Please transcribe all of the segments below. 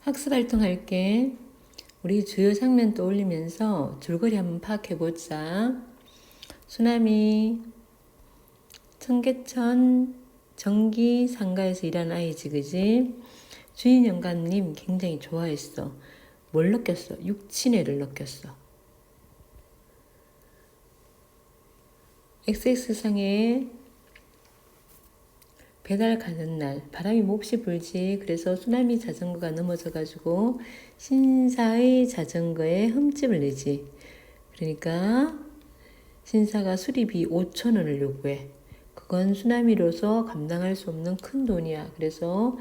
학습 활동할게. 우리 주요 장면 떠올리면서 줄거리 한번 파악해보자. 수남이 청계천 전기 상가에서 일하는 아이지, 그지? 주인 영감님 굉장히 좋아했어. 뭘 느꼈어? 육친애를 느꼈어. XX상에 배달 가는 날 바람이 몹시 불지. 그래서 수남이 자전거가 넘어져가지고 신사의 자전거에 흠집을 내지. 그러니까 신사가 수리비 5,000원을 요구해. 그건 수남이로서 감당할 수 없는 큰 돈이야. 그래서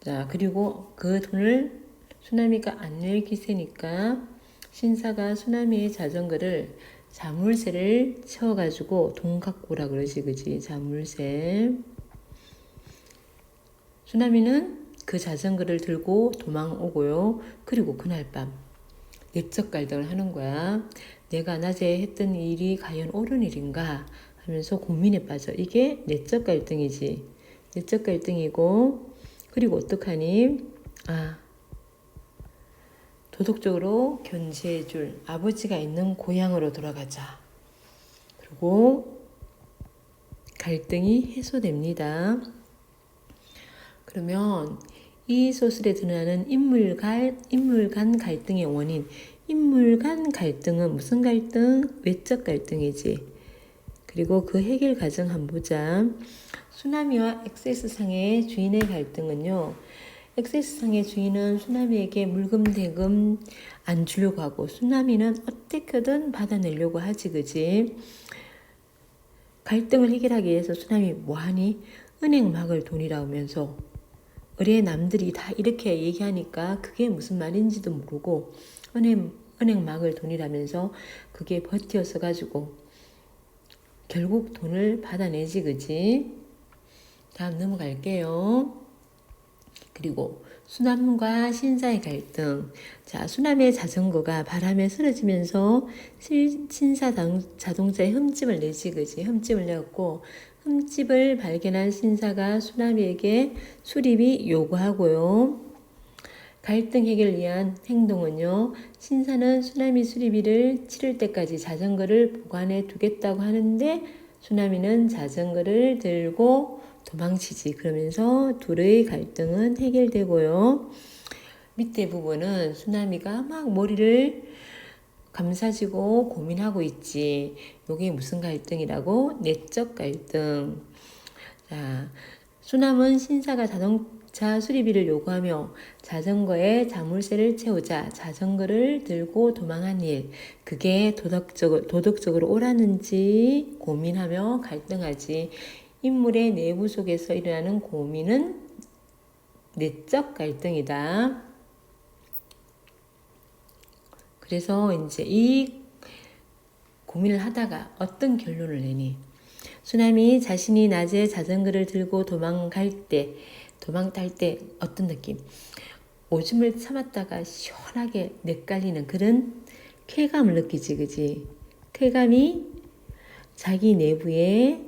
자, 그리고 그 돈을 수남이가 안 낼 기세니까 신사가 수남이의 자전거를 자물쇠를 채워가지고 돈 갖고 오라 그러지, 그지? 자물쇠. 수남이는 그 자전거를 들고 도망오고요. 그리고 그날 밤 내적 갈등을 하는 거야. 내가 낮에 했던 일이 과연 옳은 일인가 하면서 고민에 빠져. 이게 내적 갈등이지. 내적 갈등이고, 그리고 어떡하니? 도덕적으로 견지해줄 아버지가 있는 고향으로 돌아가자. 그리고 갈등이 해소됩니다. 그러면 이 소설에 드러나는 인물 간 갈등의 원인, 인물 간 갈등은 무슨 갈등? 외적 갈등이지. 그리고 그 해결 과정 한번 보자. 수나미와 XS상의 주인의 갈등은요. XS상의 주인은 수나미에게 물금대금 안 주려고 하고, 수나미는 어떻게든 받아내려고 하지, 그지? 갈등을 해결하기 위해서 수나미 뭐하니? 은행 막을 돈이라 하면서, 의뢰 남들이 다 이렇게 얘기하니까 그게 무슨 말인지도 모르고 은행 막을 돈이라면서 그게 버티어서 가지고 결국 돈을 받아내지, 그지? 다음 넘어갈게요. 그리고 수남과 신사의 갈등. 자, 수남의 자전거가 바람에 쓰러지면서 신사 자동차에 흠집을 내지, 그지? 흠집을 내었고, 흠집을 발견한 신사가 수남이에게 수리비 요구하고요. 갈등 해결을 위한 행동은요. 신사는 수남이 수리비를 치를 때까지 자전거를 보관해 두겠다고 하는데, 수남이는 자전거를 들고 도망치지. 그러면서 둘의 갈등은 해결되고요. 밑에 부분은 수남이가 막 머리를 감싸지고 고민하고 있지. 이게 무슨 갈등이라고? 내적 갈등. 자, 수남은 신사가 자동차 수리비를 요구하며 자전거에 자물쇠를 채우자 자전거를 들고 도망한 일. 그게 도덕적으로 옳았는지 고민하며 갈등하지. 인물의 내부 속에서 일어나는 고민은 내적 갈등이다. 그래서 이제 이 고민을 하다가 어떤 결론을 내니? 수남이 자신이 낮에 자전거를 들고 도망탈 때 어떤 느낌? 오줌을 참았다가 시원하게 내깔리는 그런 쾌감을 느끼지, 그지? 쾌감이 자기 내부의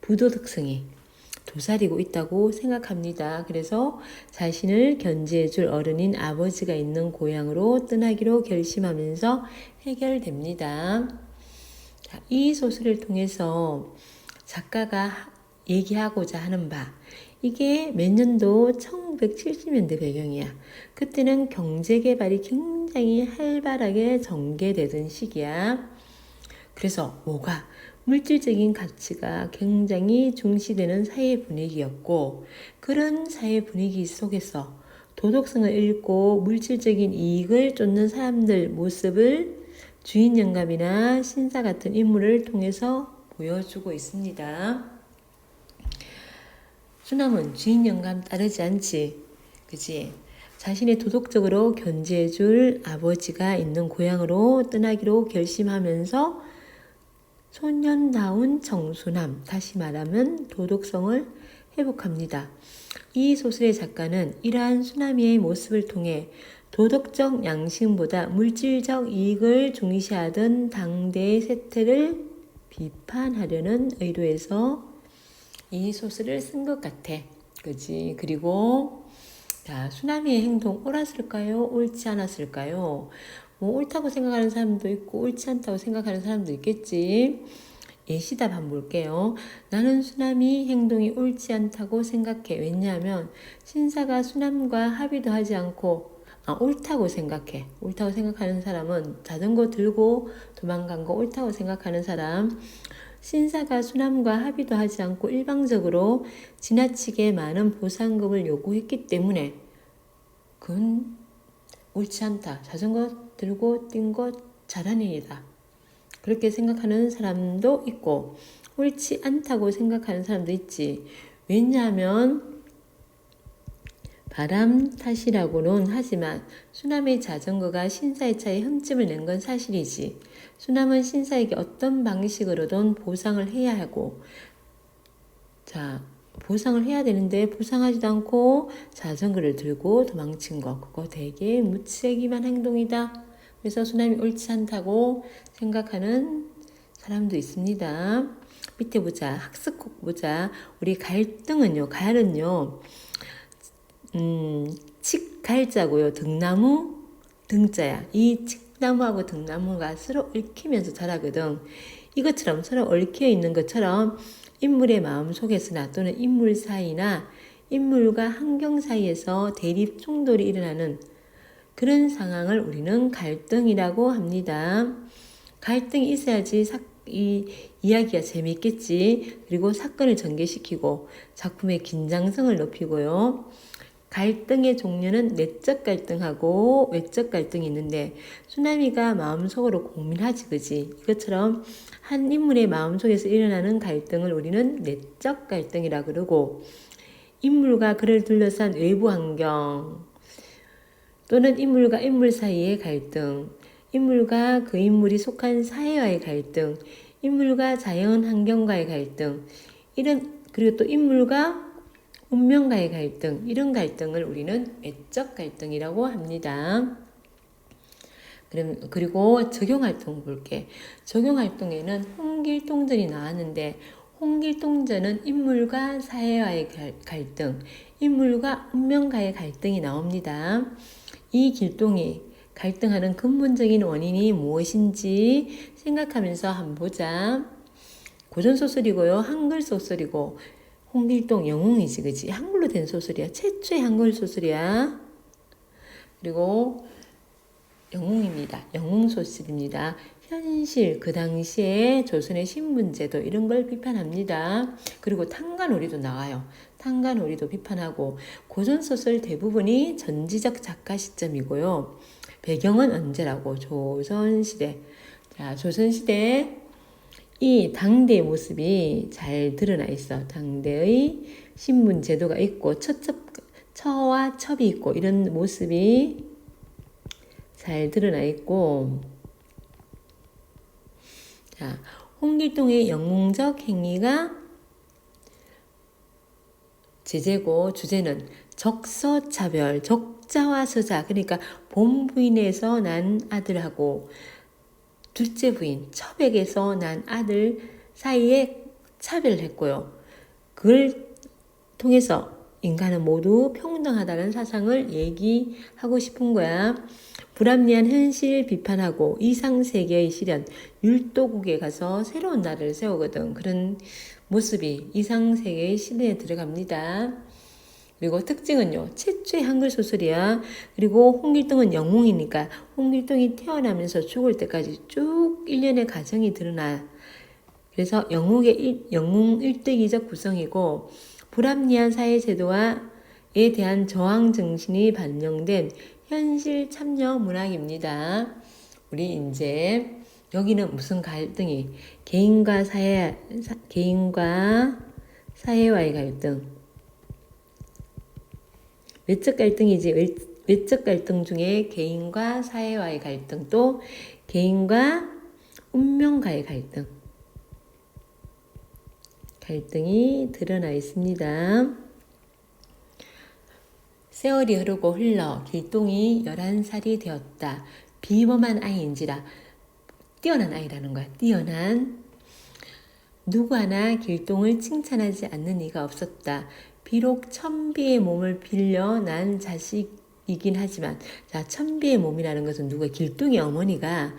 부도덕성이 도사리고 있다고 생각합니다. 그래서 자신을 견지해줄 어른인 아버지가 있는 고향으로 떠나기로 결심하면서 해결됩니다. 자, 이 소설을 통해서 작가가 얘기하고자 하는 바, 이게 몇 년도? 1970년대 배경이야. 그때는 경제개발이 굉장히 활발하게 전개되던 시기야. 그래서 뭐가? 물질적인 가치가 굉장히 중시되는 사회 분위기였고, 그런 사회 분위기 속에서 도덕성을 잃고 물질적인 이익을 쫓는 사람들 모습을 주인 영감이나 신사 같은 인물을 통해서 보여주고 있습니다. 수남은 주인 영감 따르지 않지, 그지? 자신의 도덕적으로 견지해줄 아버지가 있는 고향으로 떠나기로 결심하면서 소년다운 정수남, 다시 말하면 도덕성을 회복합니다. 이 소설의 작가는 이러한 수남이의 모습을 통해 도덕적 양심보다 물질적 이익을 중시하던 당대의 세태를 비판하려는 의도에서 이 소설을 쓴 것 같아. 그지? 그리고 자, 수남이의 행동 옳았을까요? 옳지 않았을까요? 뭐 옳다고 생각하는 사람도 있고 옳지 않다고 생각하는 사람도 있겠지. 예시답 한번 볼게요. 나는 수남이 행동이 옳지 않다고 생각해. 왜냐하면 신사가 수남과 합의도 하지 않고 옳다고 생각해. 옳다고 생각하는 사람은 자전거 들고 도망간 거 옳다고 생각하는 사람. 신사가 수남과 합의도 하지 않고 일방적으로 지나치게 많은 보상금을 요구했기 때문에 그건 옳지 않다. 자전거 들고 뛴 거 잘한 일이다. 그렇게 생각하는 사람도 있고 옳지 않다고 생각하는 사람도 있지. 왜냐하면 바람 탓이라고는 하지만 수남의 자전거가 신사의 차에 흠집을 낸 건 사실이지. 수남은 신사에게 어떤 방식으로든 보상을 해야 하고 자 보상을 해야 되는데 보상하지도 않고 자전거를 들고 도망친 거 그거 되게 무책임한 행동이다. 그래서 수남이 옳지 않다고 생각하는 사람도 있습니다. 밑에 보자. 학습곡 보자. 우리 갈등은요. 갈은요. 칡갈자고요. 등나무 등자야. 이 칡나무하고 등나무가 서로 얽히면서 자라거든. 이것처럼 서로 얽혀 있는 것처럼 인물의 마음속에서나 또는 인물 사이나 인물과 환경 사이에서 대립 충돌이 일어나는 그런 상황을 우리는 갈등이라고 합니다. 갈등이 있어야지 이 이야기가 재밌겠지. 그리고 사건을 전개시키고 작품의 긴장성을 높이고요. 갈등의 종류는 내적 갈등하고 외적 갈등이 있는데 수남이가 마음속으로 고민하지 그지. 이것처럼 한 인물의 마음속에서 일어나는 갈등을 우리는 내적 갈등이라 그러고 인물과 그를 둘러싼 외부 환경 또는 인물과 인물 사이의 갈등, 인물과 그 인물이 속한 사회와의 갈등, 인물과 자연 환경과의 갈등, 그리고 또 인물과 운명과의 갈등, 이런 갈등을 우리는 외적 갈등이라고 합니다. 그리고 적용활동 볼게. 적용활동에는 홍길동전이 나왔는데 홍길동전은 인물과 사회와의 갈등, 인물과 운명과의 갈등이 나옵니다. 이 길동이 갈등하는 근본적인 원인이 무엇인지 생각하면서 한번 보자. 고전소설이고요. 한글 소설이고 홍길동 영웅이지 그지? 한글로 된 소설이야. 최초의 한글 소설이야. 그리고 영웅입니다. 영웅소설입니다. 현실 그 당시에 조선의 신분제도 이런 걸 비판합니다. 그리고 탄간오리도 나와요. 탄간오리도 비판하고 고전소설 대부분이 전지적 작가 시점이고요. 배경은 언제라고? 조선시대. 자, 조선시대 이 당대의 모습이 잘 드러나 있어. 당대의 신분제도가 있고 처와 첩이 있고 이런 모습이 잘 드러나 있고 자, 홍길동의 영웅적 행위가 제재고 주제는 적서차별, 적자와 서자 그러니까 본부인에서 난 아들하고 둘째 부인, 첩에게서 난 아들 사이에 차별을 했고요. 그걸 통해서 인간은 모두 평등하다는 사상을 얘기하고 싶은 거야. 불합리한 현실 비판하고 이상세계의 실현, 율도국에 가서 새로운 나라를 세우거든. 그런 모습이 이상세계의 실현에 들어갑니다. 그리고 특징은요. 최초의 한글 소설이야. 그리고 홍길동은 영웅이니까 홍길동이 태어나면서 죽을 때까지 쭉 일련의 과정이 드러나. 그래서 영웅 일대기적 구성이고 불합리한 사회제도에 대한 저항 정신이 반영된 현실 참여 문학입니다. 우리 이제 여기는 무슨 갈등이 개인과 사회와의 갈등 외적 갈등이지. 외적 갈등 중에 개인과 사회와의 갈등 또 개인과 운명과의 갈등이 드러나 있습니다. 세월이 흐르고 흘러 길동이 11살이 되었다. 비범한 아이인지라 뛰어난 아이라는 거야. 뛰어난 누구 하나 길동을 칭찬하지 않는 이가 없었다. 비록 천비의 몸을 빌려 난 자식이긴 하지만, 자, 천비의 몸이라는 것은 누가? 길동이 어머니가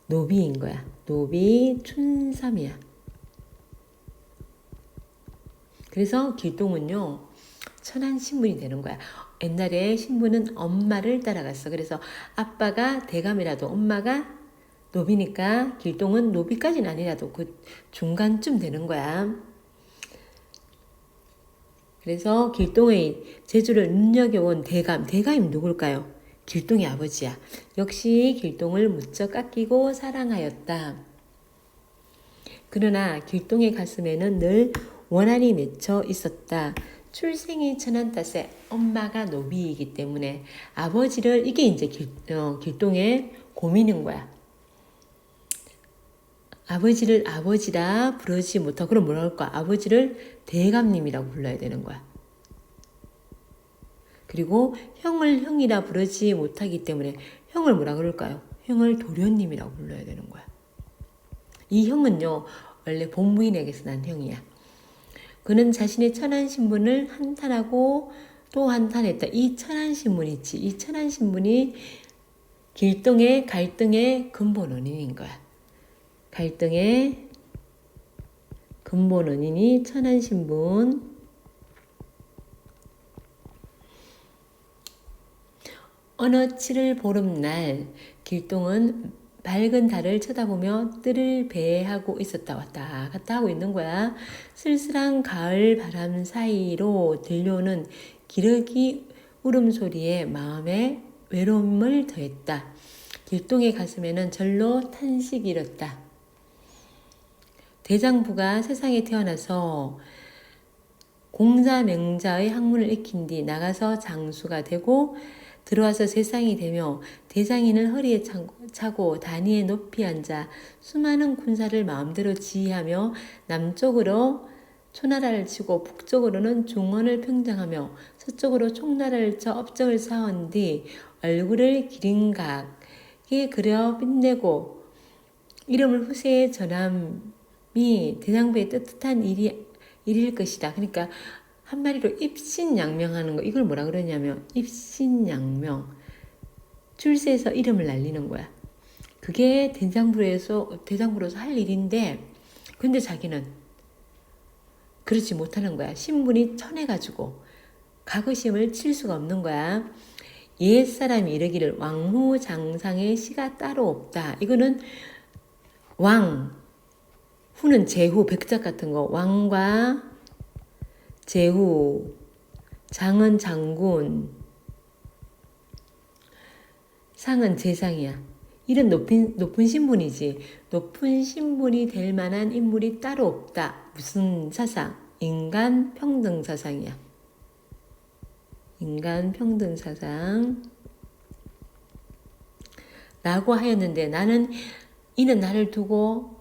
노비인 거야. 노비 춘삼이야. 그래서 길동은요, 천한 신분이 되는 거야. 옛날에 신분은 엄마를 따라갔어. 그래서 아빠가 대감이라도 엄마가 노비니까 길동은 노비까지는 아니라도 그 중간쯤 되는 거야. 그래서 길동의 재주를 눈여겨온 대감이 누굴까요? 길동의 아버지야. 역시 길동을 무척 아끼고 사랑하였다. 그러나 길동의 가슴에는 늘 원한이 맺혀 있었다. 출생이 천안따세 엄마가 노비이기 때문에 아버지를, 이게 이제 길동의 고민인 거야. 아버지를 아버지라 부르지 못하고, 그럼 뭐라 할까? 아버지를 대감님이라고 불러야 되는 거야. 그리고 형을 형이라 부르지 못하기 때문에 형을 뭐라 그럴까요? 형을 도련님이라고 불러야 되는 거야. 이 형은요, 원래 본부인에게서 난 형이야. 그는 자신의 천한 신분을 한탄하고 또 한탄했다. 이 천한 신분 있지. 이 천한 신분이 길동의 갈등의 근본 원인인 거야. 갈등의 근본 원인이 천한 신분. 어느 7월 보름날 길동은 밝은 달을 쳐다보며 뜰을 배회하고 있었다. 왔다 갔다 하고 있는 거야. 쓸쓸한 가을 바람 사이로 들려오는 기러기 울음소리에 마음에 외로움을 더했다. 길동의 가슴에는 절로 탄식이 일었다. 대장부가 세상에 태어나서 공자맹자의 학문을 익힌 뒤 나가서 장수가 되고 들어와서 세상이 되며 대장인은 허리에 차고 단위에 높이 앉아 수많은 군사를 마음대로 지휘하며 남쪽으로 초나라를 치고 북쪽으로는 중원을 평정하며 서쪽으로 총나라를 쳐 업적을 쌓은 뒤 얼굴을 기린각에 그려 빛내고 이름을 후세에 전함이 대장부의 뜻한 일일 것이다. 그러니까 한마디로 입신양명하는 거, 이걸 뭐라 그러냐면 입신양명, 출세해서 이름을 날리는 거야. 그게 대장부로서 할 일인데, 근데 자기는 그렇지 못하는 거야. 신분이 천해가지고 가거심을 칠 수가 없는 거야. 옛사람이 이르기를 왕후장상의 시가 따로 없다. 이거는 왕, 후는 제후, 백작 같은 거, 왕과 제후, 장은 장군, 상은 제상이야. 이런 높은 신분이지. 높은 신분이 될 만한 인물이 따로 없다. 무슨 사상? 인간 평등 사상이야. 인간 평등 사상. 라고 하였는데 이는 나를 두고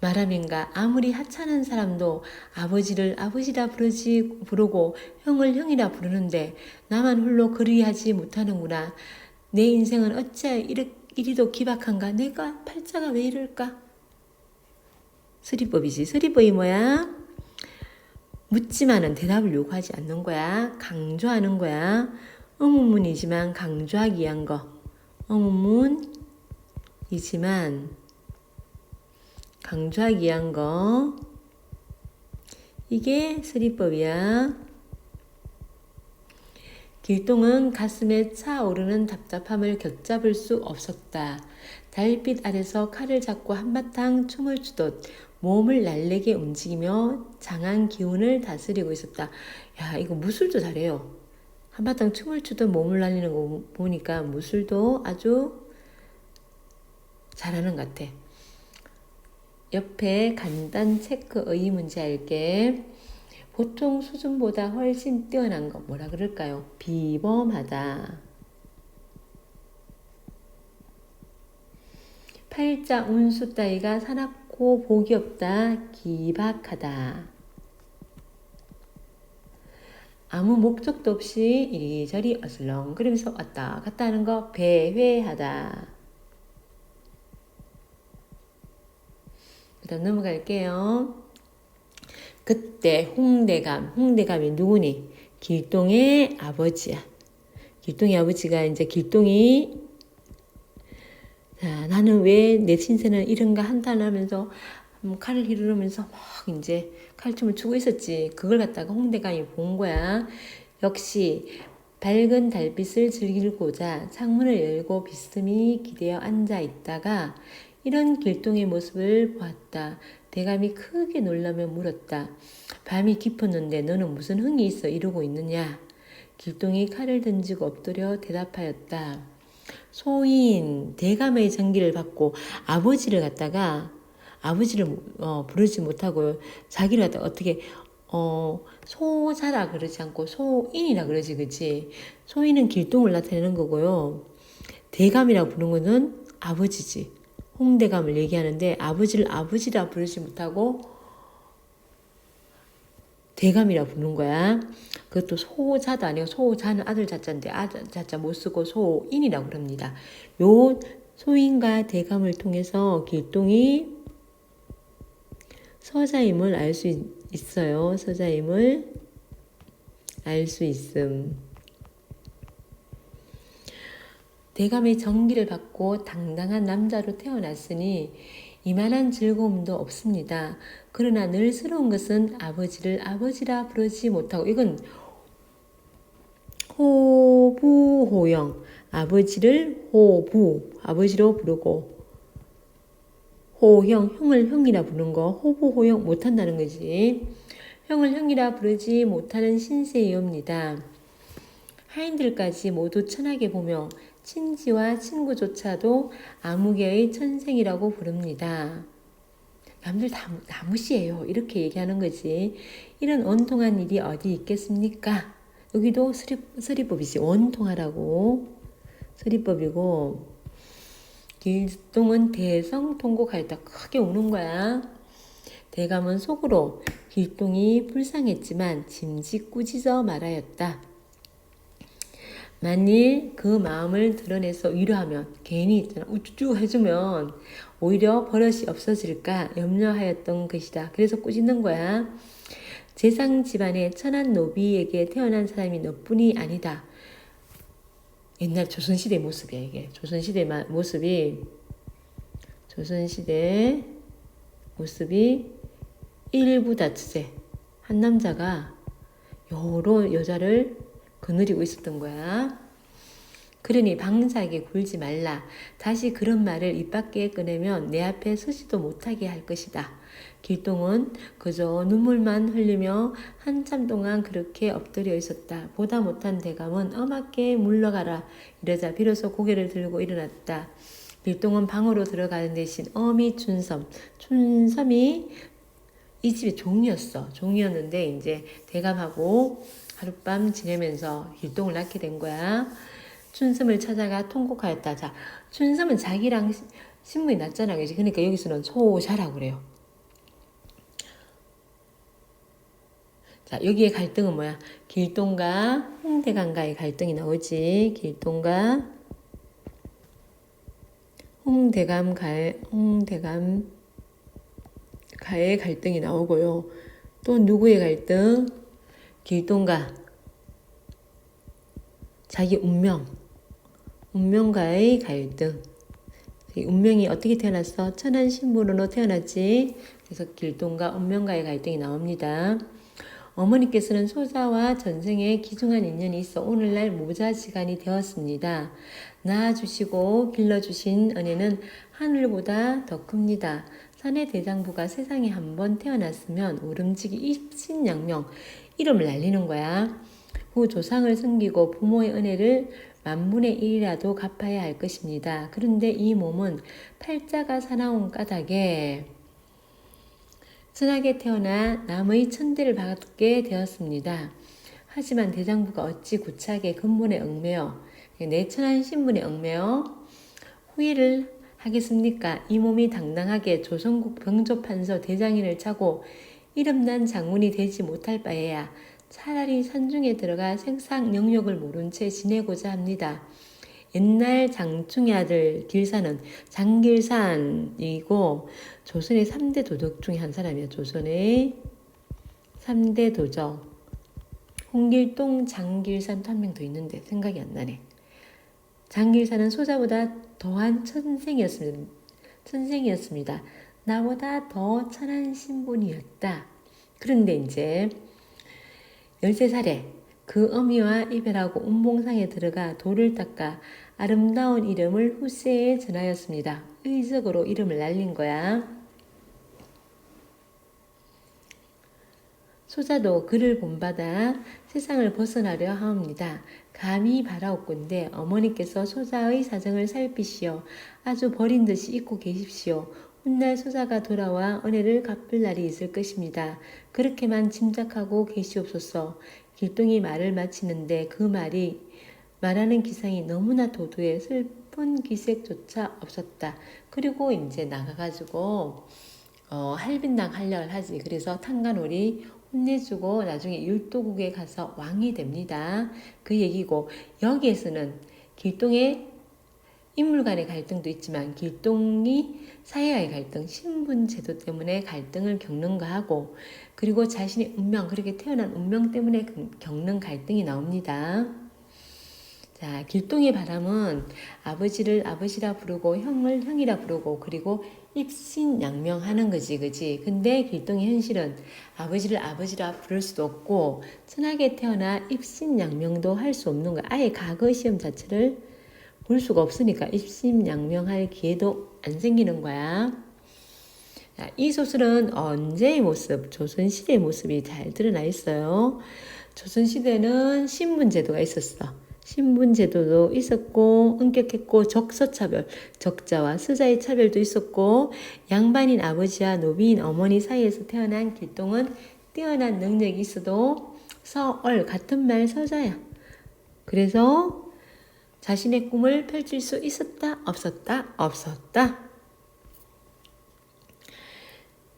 말함인가. 아무리 하찮은 사람도 아버지를 아버지라 부르고 형을 형이라 부르는데 나만 홀로 그리하지 못하는구나. 내 인생은 어찌하여 이리도 기박한가. 내가 팔자가 왜 이럴까. 서리법이지. 서리법이 뭐야? 묻지만은 대답을 요구하지 않는 거야. 강조하는 거야. 의문문이지만 강조하기 위한 거. 의문문이지만 강조하기 위한 거. 이게 서리법이야. 길동은 가슴에 차오르는 답답함을 곁잡을 수 없었다. 달빛 아래서 칼을 잡고 한바탕 춤을 추듯 몸을 날래게 움직이며 장한 기운을 다스리고 있었다. 야, 이거 무술도 잘해요. 한바탕 춤을 추듯 몸을 날리는 거 보니까 무술도 아주 잘하는 것 같아. 옆에 간단 체크 의의 문제 할게. 보통 수준보다 훨씬 뛰어난 거 뭐라 그럴까요? 비범하다. 팔자 운수 따위가 사납고 복이 없다. 기박하다. 아무 목적도 없이 이리저리 어슬렁거리면서 왔다 갔다 하는 거 배회하다. 그다음 넘어갈게요. 그때 홍대감이 누구니? 길동의 아버지야. 길동의 아버지가 이제 길동이 자, 나는 왜 내 신세는 이런가 한탄하면서 칼을 휘두르면서 막 이제 칼춤을 추고 있었지. 그걸 갖다가 홍대감이 본 거야. 역시 밝은 달빛을 즐기고자 창문을 열고 비스듬히 기대어 앉아 있다가 이런 길동의 모습을 보았다. 대감이 크게 놀라며 물었다. 밤이 깊었는데 너는 무슨 흥이 있어 이러고 있느냐? 길동이 칼을 던지고 엎드려 대답하였다. 소인 대감의 전기를 받고 아버지를 부르지 못하고 자기를 갖다가 어떻게 소자라 그러지 않고 소인이라 그러지, 그치? 소인은 길동을 나타내는 거고요. 대감이라 부르는 거는 아버지지. 홍대감을 얘기하는데 아버지를 아버지라 부르지 못하고 대감이라 부르는 거야. 그것도 소자도 아니고 소자는 아들 자자인데 아들 자자 못 쓰고 소인이라고 그럽니다. 요 소인과 대감을 통해서 길동이 서자임을 알 수 있어요. 서자임을 알 수 있음. 대감의 정기를 받고 당당한 남자로 태어났으니 이만한 즐거움도 없습니다. 그러나 늘스러운 것은 아버지를 아버지라 부르지 못하고 이건 호부호영 아버지를 아버지로 부르고 형을 형이라 부르는 거 호부호영 못한다는 거지. 형을 형이라 부르지 못하는 신세이옵니다. 하인들까지 모두 천하게 보며 친지와 친구조차도 아무개의 천생이라고 부릅니다. 남들 다 무시해요. 이렇게 얘기하는 거지. 이런 원통한 일이 어디 있겠습니까? 여기도 서리법이지. 원통하라고. 서리법이고 길동은 대성통곡하였다. 크게 우는 거야. 대감은 속으로 길동이 불쌍했지만 짐짓 꾸짖어 말하였다. 만일 그 마음을 드러내서 위로하면 괜히 있잖아 우쭈쭈 해주면 오히려 버릇이 없어질까 염려하였던 것이다. 그래서 꾸짖는 거야. 재상 집안의 천한 노비에게 태어난 사람이 너뿐이 아니다. 옛날 조선시대 모습이야 이게. 조선시대 모습이 일부다투제 한 남자가 여러 여자를 거느리고 있었던 거야. 그러니 방자하게 굴지 말라. 다시 그런 말을 입 밖에 꺼내면 내 앞에 서지도 못하게 할 것이다. 길동은 그저 눈물만 흘리며 한참 동안 그렇게 엎드려 있었다. 보다 못한 대감은 엄하게 물러가라 이러자 비로소 고개를 들고 일어났다. 길동은 방으로 들어가는 대신 어미 춘섬이 이 집의 종이었는데 이제 대감하고 하룻밤 지내면서 길동을 낳게 된 거야. 춘섬을 찾아가 통곡하였다. 자, 춘섬은 자기랑 신분이 낮잖아. 그지? 그러니까 여기서는 소자라고 그래요. 자, 여기에 갈등은 뭐야? 길동과 홍대감과의 갈등이 나오지. 길동과 홍대감과의 갈등이 나오고요. 또 누구의 갈등? 길동과 자기 운명과의 갈등. 운명이 어떻게 태어났어? 천한 신분으로 태어났지. 그래서 길동과 운명과의 갈등이 나옵니다. 어머니께서는 소자와 전생에 귀중한 인연이 있어 오늘날 모자지간이 되었습니다. 낳아주시고 길러주신 은혜는 하늘보다 더 큽니다. 사내 대장부가 세상에 한번 태어났으면 오름지기 입신양명 이름을 날리는 거야. 후 조상을 섬기고 부모의 은혜를 만분의 1이라도 갚아야 할 것입니다. 그런데 이 몸은 팔자가 사나운 까닭에 선하게 태어나 남의 천대를 받게 되었습니다. 하지만 대장부가 어찌 구차하게 근본에 얽매여 내 천한 신분에 얽매여 후회를 하겠습니까? 이 몸이 당당하게 조선국 병조판서 대장인을 차고 이름난 장군이 되지 못할 바에야 차라리 산중에 들어가 생상 영역을 모른 채 지내고자 합니다. 옛날 장충의 아들 길산은 장길산이고 조선의 3대 도적 중에 한 사람이야. 조선의 3대 도적. 홍길동, 장길산 또 한 명 더 있는데 생각이 안 나네. 장길산은 소자보다 더한 천생이었습니다. 나보다 더 천한 신분이었다. 그런데 이제 13살에 그 어미와 이별하고 운봉상에 들어가 돌을 닦아 아름다운 이름을 후세에 전하였습니다. 의적으로 이름을 날린 거야. 소자도 그를 본받아 세상을 벗어나려 하옵니다. 감히 바라옵건대 어머니께서 소자의 사정을 살피시어 아주 버린 듯이 잊고 계십시오. 훗날 소자가 돌아와 은혜를 갚을 날이 있을 것입니다. 그렇게만 짐작하고 계시옵소서. 길동이 말을 마치는데 그 말하는 기상이 너무나 도도해 슬픈 기색조차 없었다. 그리고 이제 나가가지고 할빈당 할력을 하지. 그래서 탄간오리 혼내주고 나중에 율도국에 가서 왕이 됩니다. 그 얘기고, 여기에서는 길동의 인물 간의 갈등도 있지만 길동이 사회와의 갈등, 신분 제도 때문에 갈등을 겪는 거하고, 그리고 자신의 운명, 그렇게 태어난 운명 때문에 겪는 갈등이 나옵니다. 자, 길동의 바람은 아버지를 아버지라 부르고 형을 형이라 부르고 그리고 입신양명하는 거지, 그지? 근데 길동의 현실은 아버지를 아버지라 부를 수도 없고 천하게 태어나 입신양명도 할 수 없는 거야. 아예 과거 시험 자체를 볼 수가 없으니까 입신양명할 기회도 안 생기는 거야. 자, 이 소설은 언제의 모습, 조선시대의 모습이 잘 드러나 있어요. 조선시대는 신분제도가 있었어. 신분제도도 있었고 엄격했고 적서차별, 적자와 스자의 차별도 있었고 양반인 아버지와 노비인 어머니 사이에서 태어난 길동은 뛰어난 능력이 있어도 서얼 같은 말 서자야. 그래서 자신의 꿈을 펼칠 수 있었다 없었다 없었다.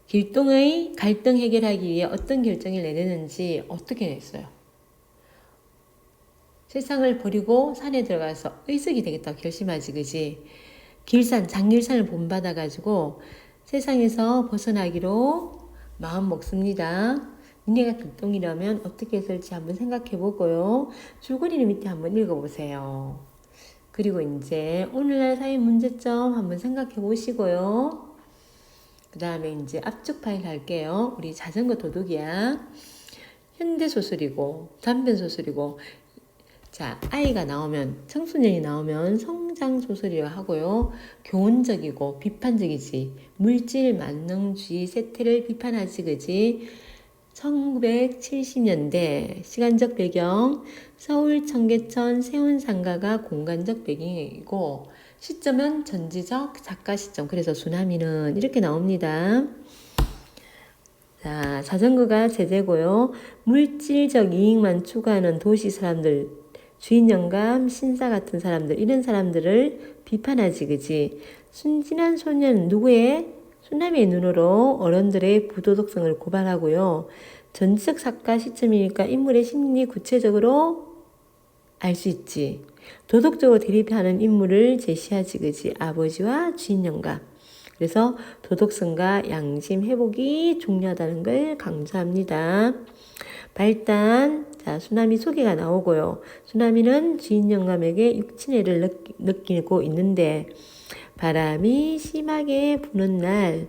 길동의 갈등 해결하기 위해 어떤 결정을 내렸는지 어떻게 냈어요? 세상을 버리고 산에 들어가서 의석이 되겠다고 결심하지, 그지? 장길산을 본받아가지고 세상에서 벗어나기로 마음 먹습니다. 니네가 길동이라면 어떻게 했을지 한번 생각해 보고요. 줄거리를 밑에 한번 읽어보세요. 그리고 이제 오늘날 사회 문제점 한번 생각해 보시고요. 그 다음에 이제 압축 파일 할게요. 우리 자전거 도둑이야. 현대소설이고 단편소설이고, 자, 아이가 나오면, 청소년이 나오면 성장소설이라 하고요. 교훈적이고 비판적이지. 물질 만능주의 세태를 비판하지, 그지? 1970년대 시간적 배경, 서울 청계천 세운상가가 공간적 배경이고, 시점은 전지적 작가 시점. 그래서 수나미는 이렇게 나옵니다. 자, 자전거가 제재고요. 물질적 이익만 추구하는 도시 사람들, 주인 영감, 신사 같은 사람들, 이런 사람들을 비판하지, 그지? 순진한 소년 누구의? 수나미의 눈으로 어른들의 부도덕성을 고발하고요. 전지적 작가 시점이니까 인물의 심리 구체적으로 알 수 있지. 도덕적으로 대립하는 인물을 제시하지, 그지? 아버지와 주인 영감. 그래서 도덕성과 양심 회복이 중요하다는 걸 강조합니다. 발단, 자, 수나미 소개가 나오고요. 수나미는 주인 영감에게 육친애를 느끼고 있는데 바람이 심하게 부는 날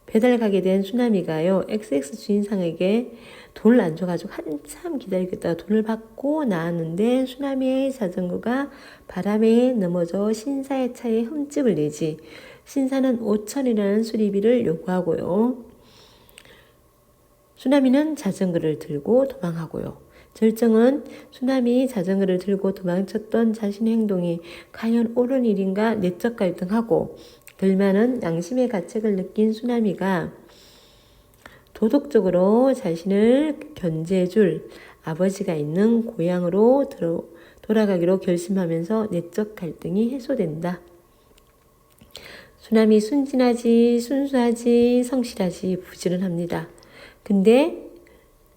배달 가게 된 수나미가요. XX 주인상에게 돈을 안 줘가지고 한참 기다리겠다가 돈을 받고 나왔는데 수나미의 자전거가 바람에 넘어져 신사의 차에 흠집을 내지. 신사는 5천이라는 수리비를 요구하고요. 수나미는 자전거를 들고 도망하고요. 절정은 수나미 자전거를 들고 도망쳤던 자신의 행동이 과연 옳은 일인가 내적 갈등하고, 들만은 양심의 가책을 느낀 수나미가 도덕적으로 자신을 견제해줄 아버지가 있는 고향으로 돌아가기로 결심하면서 내적 갈등이 해소된다. 수나미 순진하지, 순수하지, 성실하지, 부지런합니다. 근데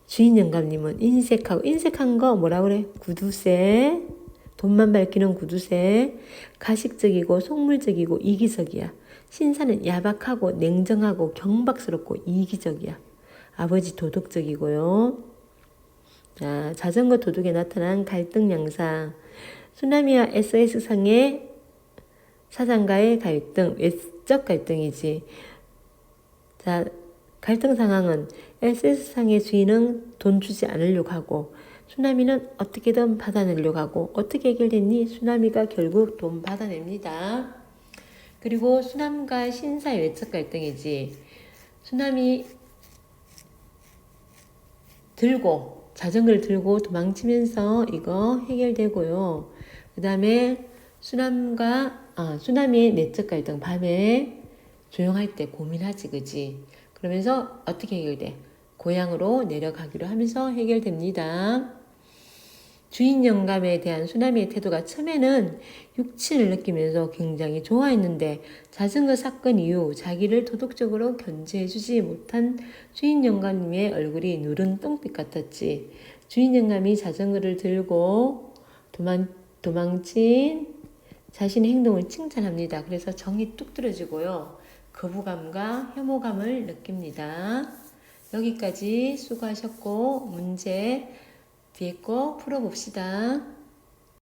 주인 영감님은 인색한 거 뭐라 그래? 구두쇠, 돈만 밝히는 구두쇠, 가식적이고 속물적이고 이기적이야. 신사는 야박하고 냉정하고 경박스럽고 이기적이야. 아버지 도덕적이고요. 자, 자전거 도둑에 나타난 갈등 양상. 쓰나미와 SS상의 사장과의 갈등, 외적 갈등이지. 자, 갈등 상황은 SS상의 주인은 돈 주지 않으려고 하고 쓰나미는 어떻게든 받아내려고 하고 어떻게 해결됐니? 쓰나미가 결국 돈 받아냅니다. 그리고 쓰나미과 신사의 외적 갈등이지. 쓰나미 자전거를 들고 도망치면서 이거 해결되고요. 그 다음에 쓰나미의 내적 갈등, 밤에 조용할 때 고민하지, 그지? 그러면서 어떻게 해결돼? 고향으로 내려가기로 하면서 해결됩니다. 주인 영감에 대한 쓰나미의 태도가 처음에는 육친을 느끼면서 굉장히 좋아했는데 자전거 사건 이후 자기를 도덕적으로 견제해주지 못한 주인 영감님의 얼굴이 누른 똥빛 같았지. 주인 영감이 자전거를 들고 도망친 자신의 행동을 칭찬합니다. 그래서 정이 뚝 떨어지고요. 거부감과 혐오감을 느낍니다. 여기까지 수고하셨고 문제 뒤에 거 풀어봅시다.